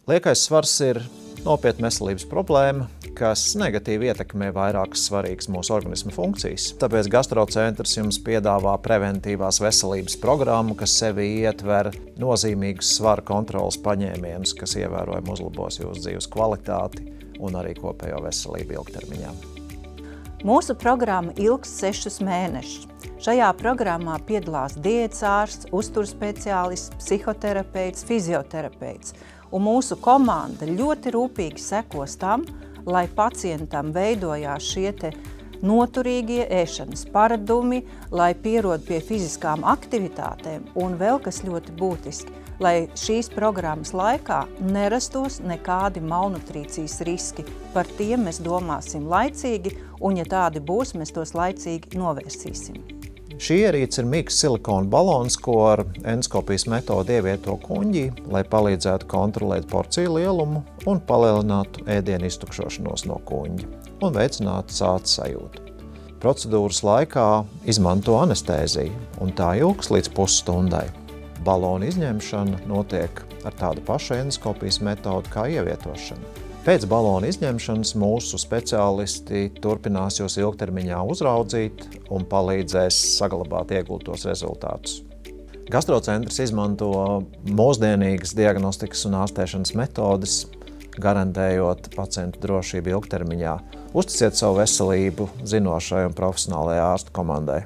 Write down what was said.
Liekais svars ir nopietna veselības problēma, kas negatīvi ietekmē vairākas svarīgas mūsu organisma funkcijas. Tāpēc gastrocentrs jums piedāvā preventīvās veselības programmu, kas sevi ietver nozīmīgus svara kontrolas paņēmienus, kas ievērojami uzlabos jūsu dzīves kvalitāti un arī kopējo veselību ilgtermiņā. Mūsu programma ilgs 6 mēnešus. Šajā programmā piedalās diētas ārsts, uzturspeciālists, psihoterapeits, fizioterapeits. Un mūsu komanda ļoti rūpīgi sekos tam, lai pacientam veidojās šie noturīgie ēšanas paradumi, lai pierod pie fiziskām aktivitātēm un vēl kas ļoti būtiski, lai šīs programmas laikā nerastos nekādi malnutrīcijas riski. Par tiem mēs domāsim laicīgi, un ja tādi būs, mēs tos laicīgi novērsīsim. Šī ierīce ir mīksts silikona balons, ko ar endoskopijas metodi ievieto kuņģī, lai palīdzētu kontrolēt porciju lielumu un palielinātu ēdienu iztukšošanos no kuņģa un veicinātu sāta sajūtu. Procedūras laikā izmanto anestēziju, un tā ilgs līdz pusstundai. Balona izņemšana notiek ar tādu pašu endoskopijas metodu kā ievietošana. Pēc balona izņemšanas mūsu speciālisti turpinās jūs ilgtermiņā uzraudzīt un palīdzēs saglabāt iegūtos rezultātus. Gastrocentrs izmanto mūsdienīgas diagnostikas un ārstēšanas metodes, garantējot pacientu drošību ilgtermiņā. Uzticiet savu veselību zinošai un profesionālajai ārstu komandai.